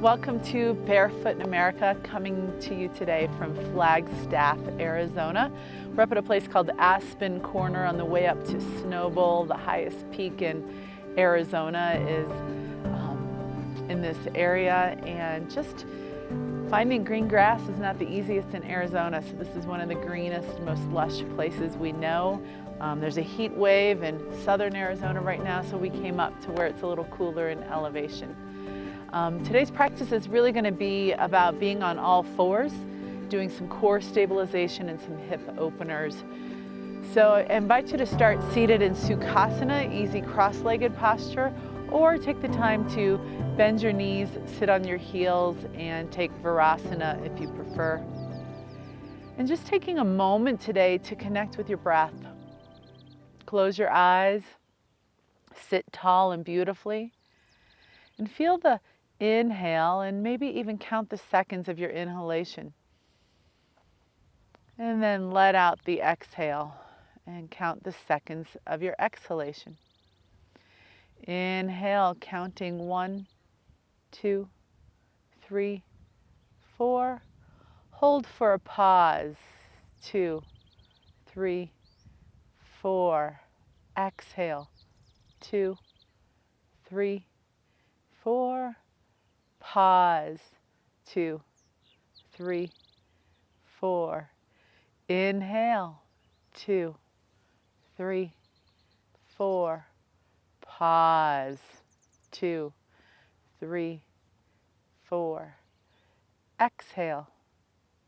Welcome to Barefoot in America, coming to you today from Flagstaff, Arizona. We're up at a place called Aspen Corner on the way up to Snowbowl. The highest peak in Arizona is in this area, and just finding green grass is not the easiest in Arizona, so this is one of the greenest, most lush places we know. There's a heat wave in southern Arizona right now, so we came up to where it's a little cooler in elevation. Today's practice is really going to be about being on all fours, doing some core stabilization and some hip openers. So I invite you to start seated in Sukhasana, easy cross-legged posture, or take the time to bend your knees, sit on your heels, and take Virasana if you prefer. And just taking a moment today to connect with your breath. Close your eyes, sit tall and beautifully, and feel the inhale, and maybe even count the seconds of your inhalation. And then let out the exhale and count the seconds of your exhalation. Inhale, counting 1, 2, 3, 4. Hold for a pause. 2, 3, 4. Exhale. 2, 3, 4. Pause. 2, 3, 4. Inhale. 2, 3, 4. Pause. 2, 3, 4. Exhale.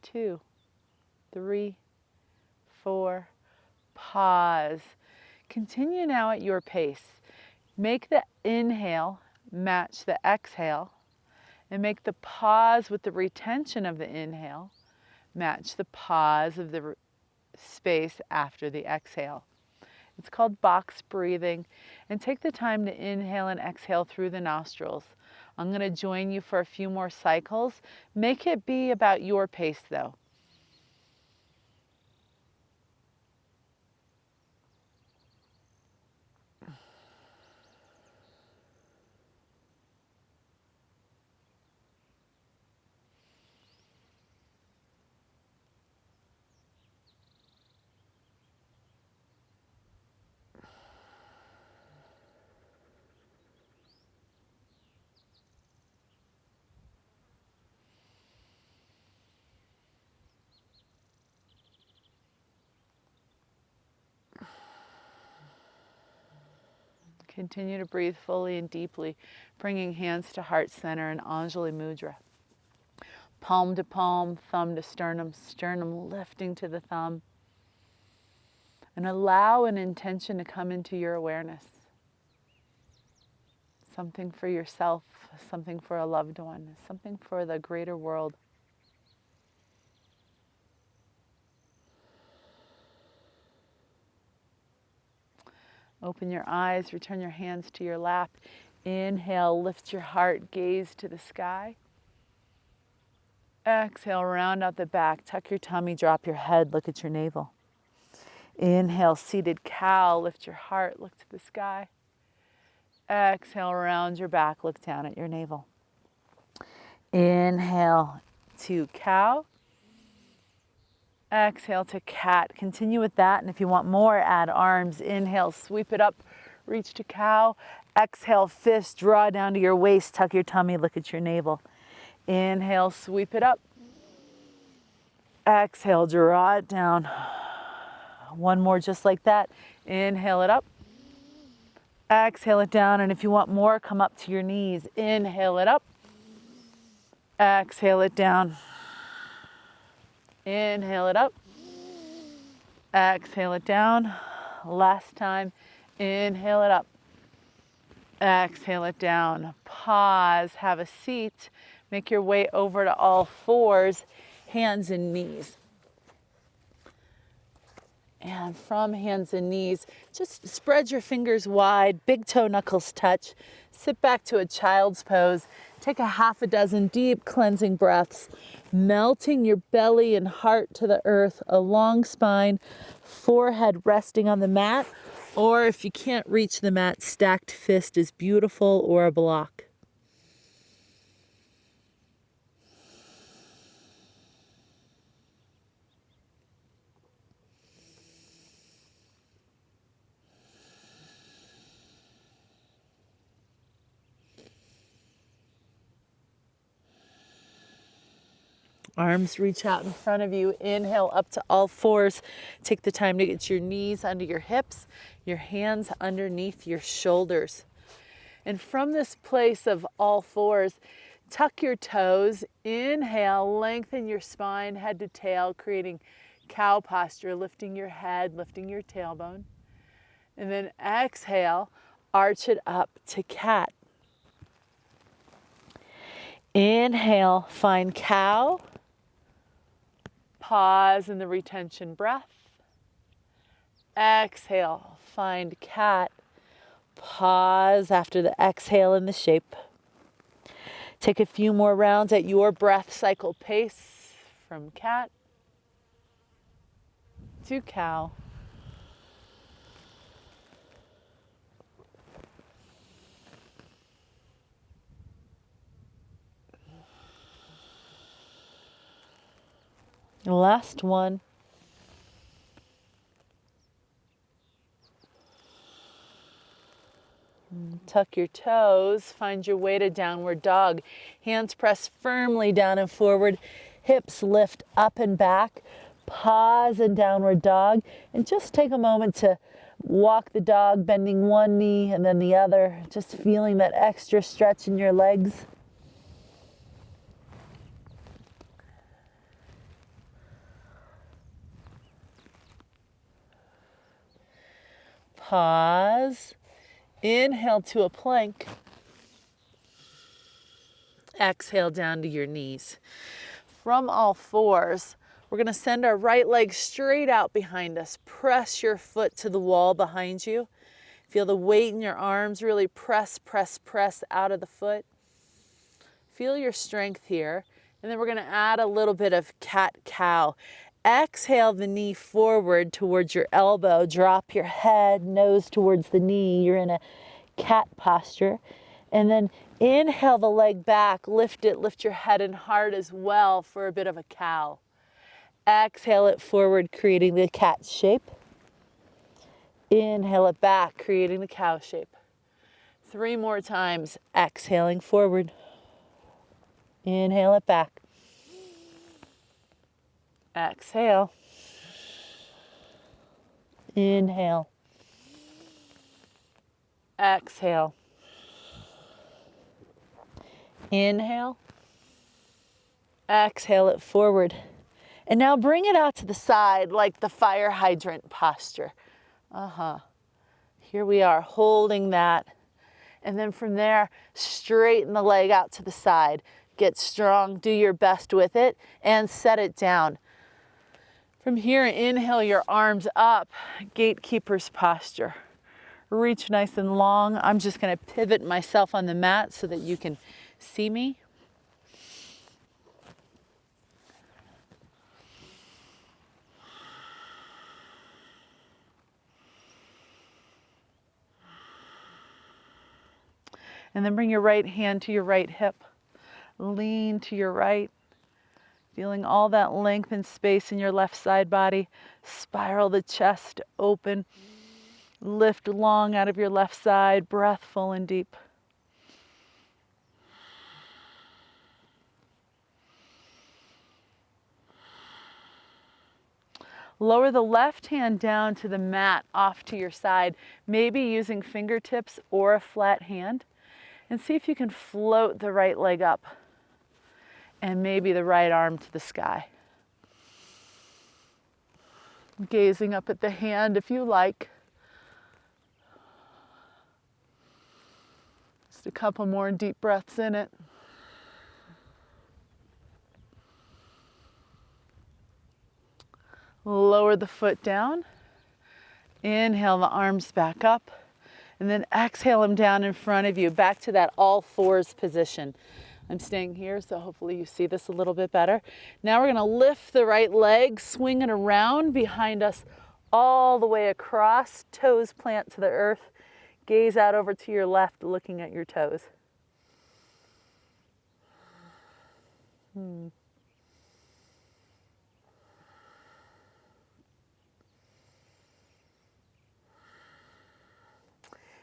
2, 3, 4. Pause. Continue now at your pace. Make the inhale match the exhale, and make the pause with the retention of the inhale match the pause of the space after the exhale. It's called box breathing, and take the time to inhale and exhale through the nostrils. I'm going to join you for a few more cycles. Make it be about your pace though. Continue to breathe fully and deeply, bringing hands to heart center in Anjali Mudra. Palm to palm, thumb to sternum, sternum lifting to the thumb. And allow an intention to come into your awareness. Something for yourself, something for a loved one, something for the greater world. Open your eyes, return your hands to your lap. Inhale, lift your heart, gaze to the sky. Exhale, round out the back, tuck your tummy, drop your head, look at your navel. Inhale, seated cow, lift your heart, look to the sky. Exhale, round your back, look down at your navel. Inhale to cow. Exhale to cat. Continue with that, and if you want more, add arms. Inhale, sweep it up, reach to cow. Exhale, fist, draw down to your waist, tuck your tummy, look at your navel. Inhale, sweep it up. Exhale, draw it down. One more just like that. Inhale it up. Exhale it down, and if you want more, come up to your knees. Inhale it up. Exhale it down. Inhale it up. Exhale it down. Last time. Inhale it up. Exhale it down. Pause. Have a seat. Make your way over to all fours, hands and knees. And from hands and knees, just spread your fingers wide, big toe knuckles touch. Sit back to a child's pose. Take a half a dozen deep cleansing breaths, melting your belly and heart to the earth, a long spine, forehead resting on the mat, or if you can't reach the mat, stacked fist is beautiful, or a block. Arms reach out in front of you. Inhale up to all fours. Take the time to get your knees under your hips, your hands underneath your shoulders. And from this place of all fours, tuck your toes. Inhale, lengthen your spine, head to tail, creating cow posture, lifting your head, lifting your tailbone. And then exhale, arch it up to cat. Inhale, find cow. Pause in the retention breath. Exhale, find cat. Pause after the exhale in the shape. Take a few more rounds at your breath cycle pace from cat to cow. Last one. Tuck your toes, find your way to downward dog. Hands press firmly down and forward, hips lift up and back. Pause in downward dog, and just take a moment to walk the dog, bending one knee and then the other, just feeling that extra stretch in your legs. Pause. Inhale to a plank. Exhale down to your knees. From all fours, we're going to send our right leg straight out behind us. Press your foot to the wall behind you. Feel the weight in your arms. Really press, press, press out of the foot. Feel your strength here. And then we're going to add a little bit of cat-cow. Exhale the knee forward towards your elbow. Drop your head, nose towards the knee. You're in a cat posture. And then inhale the leg back. Lift it. Lift your head and heart as well for a bit of a cow. Exhale it forward, creating the cat shape. Inhale it back, creating the cow shape. 3 more times. Exhaling forward. Inhale it back. Exhale. Inhale. Exhale. Inhale. Exhale it forward. And now bring it out to the side like the fire hydrant posture. Here we are holding that. And then from there, straighten the leg out to the side. Get strong, do your best with it, and set it down. From here, inhale your arms up, gatekeeper's posture. Reach nice and long. I'm just going to pivot myself on the mat so that you can see me. And then bring your right hand to your right hip. Lean to your right. Feeling all that length and space in your left side body. Spiral the chest open. Lift long out of your left side. Breath full and deep. Lower the left hand down to the mat off to your side, maybe using fingertips or a flat hand. And see if you can float the right leg up and maybe the right arm to the sky. Gazing up at the hand if you like. Just a couple more deep breaths in it. Lower the foot down. Inhale the arms back up. And then exhale them down in front of you, back to that all fours position. I'm staying here, so hopefully you see this a little bit better. Now we're going to lift the right leg, swing it around behind us all the way across, toes plant to the earth. Gaze out over to your left, looking at your toes. And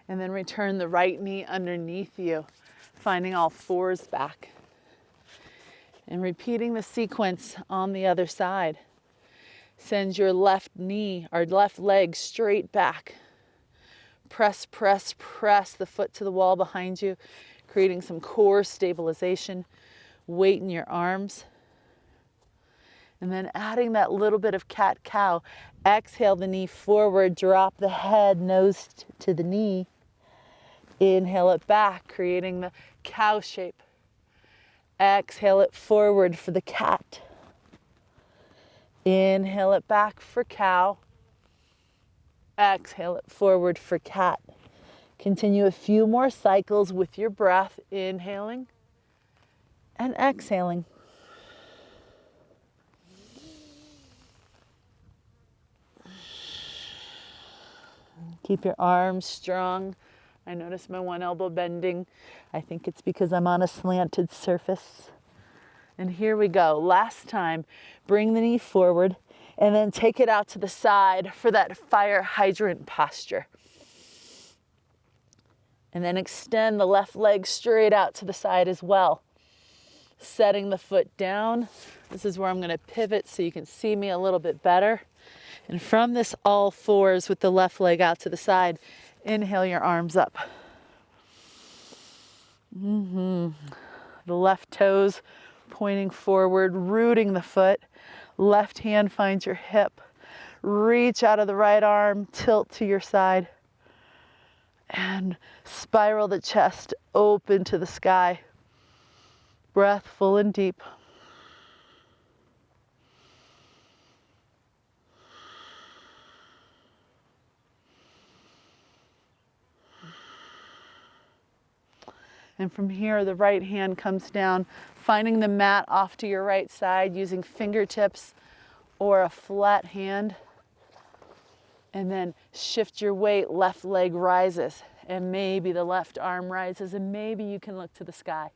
then return the right knee underneath you, finding all fours back. And repeating the sequence on the other side. Send your left knee or left leg straight back. Press, press, press the foot to the wall behind you, creating some core stabilization. Weight in your arms. And then adding that little bit of cat-cow. Exhale the knee forward, drop the head, nose to the knee. Inhale it back, creating the cow shape. Exhale it forward for the cat. Inhale it back for cow. Exhale it forward for cat. Continue a few more cycles with your breath, inhaling and exhaling. Keep your arms strong. I notice my one elbow bending. I think it's because I'm on a slanted surface. And here we go. Last time, bring the knee forward and then take it out to the side for that fire hydrant posture. And then extend the left leg straight out to the side as well. Setting the foot down. This is where I'm going to pivot so you can see me a little bit better. And from this all fours with the left leg out to the side, inhale your arms up. The left toes pointing forward, rooting the foot. Left hand finds your hip. Reach out of the right arm, tilt to your side. And spiral the chest open to the sky. Breath full and deep. And from here, the right hand comes down, finding the mat off to your right side using fingertips or a flat hand. And then shift your weight, left leg rises, and maybe the left arm rises, and maybe you can look to the sky.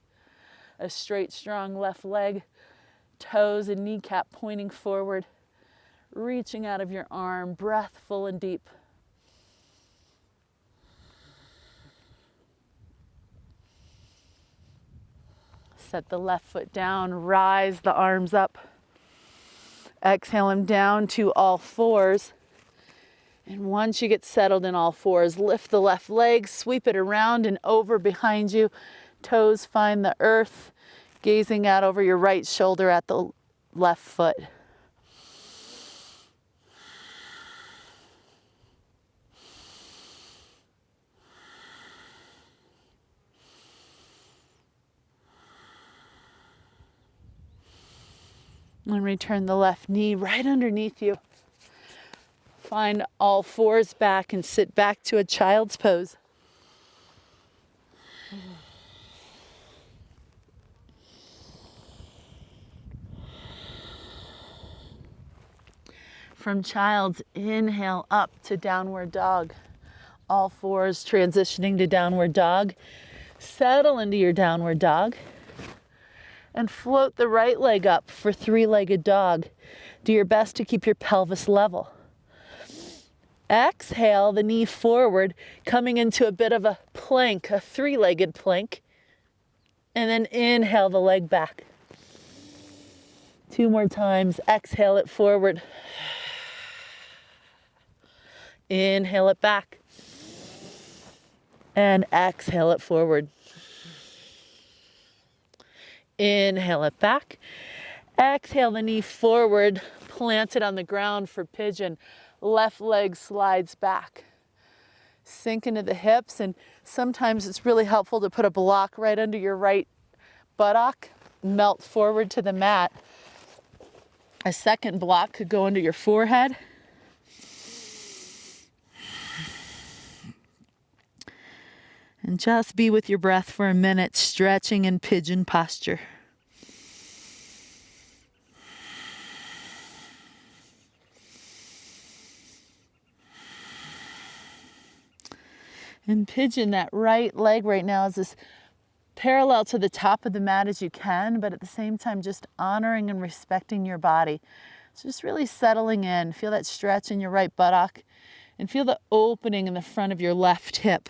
A straight, strong left leg, toes and kneecap pointing forward, reaching out of your arm, breath full and deep. Set the left foot down, rise the arms up. Exhale them down to all fours. And once you get settled in all fours, lift the left leg, sweep it around and over behind you. Toes find the earth, gazing out over your right shoulder at the left foot. And return the left knee right underneath you. Find all fours back and sit back to a child's pose. From child's, inhale up to downward dog. All fours transitioning to downward dog. Settle into your downward dog. And float the right leg up for three-legged dog. Do your best to keep your pelvis level. Exhale the knee forward, coming into a bit of a plank, a three-legged plank. And then inhale the leg back. 2 more times. Exhale it forward. Inhale it back. And exhale it forward. Inhale it back. Exhale the knee forward, plant it on the ground for pigeon. Left leg slides back. Sink into the hips, and sometimes it's really helpful to put a block right under your right buttock. Melt forward to the mat. A second block could go under your forehead. And just be with your breath for a minute, stretching in pigeon posture. In pigeon, that right leg right now is as parallel to the top of the mat as you can, but at the same time just honoring and respecting your body. So just really settling in. Feel that stretch in your right buttock and feel the opening in the front of your left hip.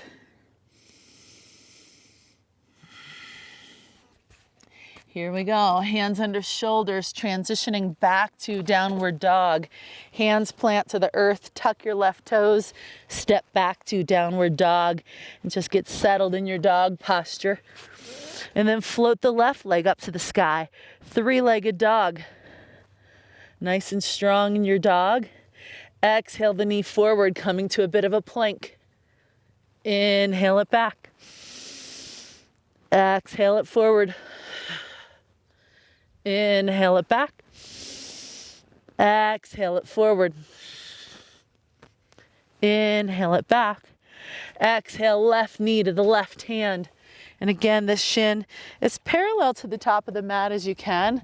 Here we go. Hands under shoulders, transitioning back to downward dog. Hands plant to the earth, tuck your left toes, step back to downward dog, and just get settled in your dog posture. And then float the left leg up to the sky. Three-legged dog. Nice and strong in your dog. Exhale the knee forward, coming to a bit of a plank. Inhale it back. Exhale it forward. Inhale it back. Exhale it forward. Inhale it back. Exhale, left knee to the left hand. And again, this shin is parallel to the top of the mat as you can,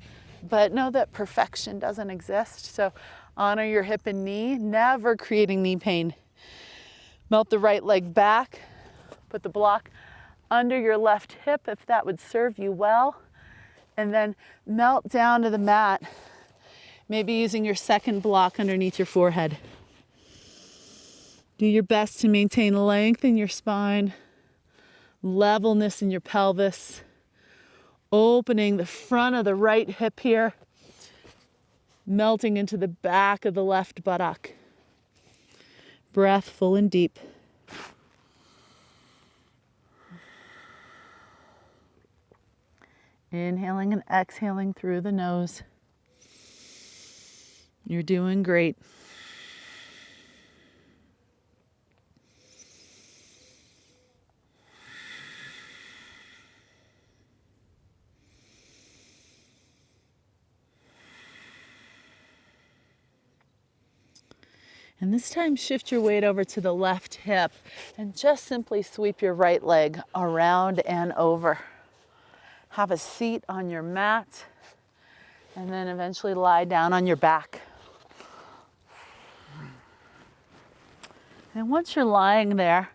but know that perfection doesn't exist. So honor your hip and knee, never creating knee pain. Melt the right leg back. Put the block under your left hip if that would serve you well. And then melt down to the mat, maybe using your second block underneath your forehead. Do your best to maintain length in your spine, levelness in your pelvis, opening the front of the right hip here, melting into the back of the left buttock. Breath full and deep. Inhaling and exhaling through the nose. You're doing great. And this time shift your weight over to the left hip and just simply sweep your right leg around and over. Have a seat on your mat, and then eventually lie down on your back. And once you're lying there,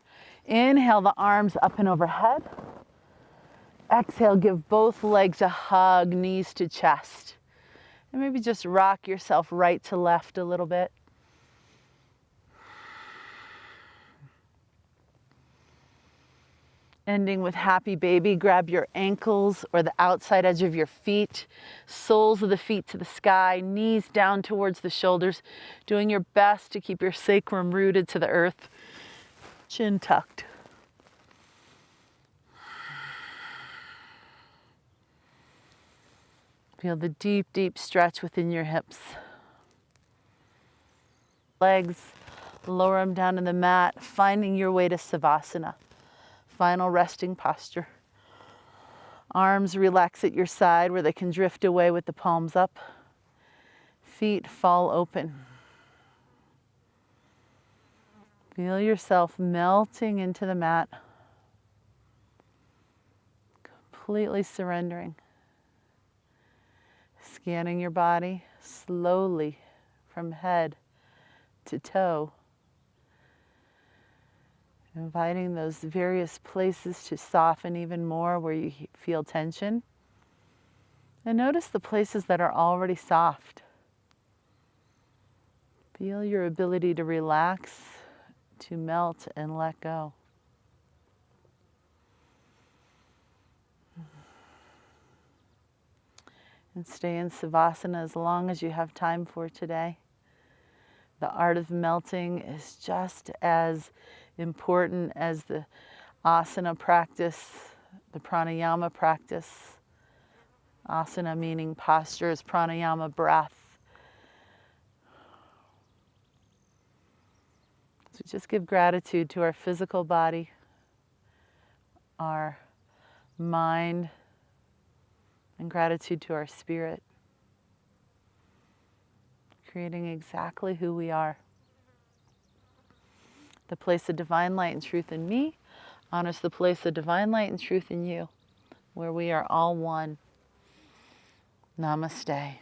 inhale the arms up and overhead. Exhale, give both legs a hug, knees to chest. And maybe just rock yourself right to left a little bit. Ending with happy baby, grab your ankles or the outside edge of your feet, soles of the feet to the sky, knees down towards the shoulders, doing your best to keep your sacrum rooted to the earth, chin tucked. Feel the deep, deep stretch within your hips. Legs, lower them down to the mat, finding your way to Savasana. Final resting posture. Arms relax at your side where they can drift away with the palms up. Feet fall open. Feel yourself melting into the mat. Completely surrendering. Scanning your body slowly from head to toe. Inviting those various places to soften even more where you feel tension. And notice the places that are already soft. Feel your ability to relax, to melt and let go. And stay in Savasana as long as you have time for today. The art of melting is just as important as the asana practice, the pranayama practice. Asana meaning postures, pranayama breath. So just give gratitude to our physical body, our mind, and gratitude to our spirit, creating exactly who we are. The place of divine light and truth in me honors the place of divine light and truth in you, where we are all one. Namaste.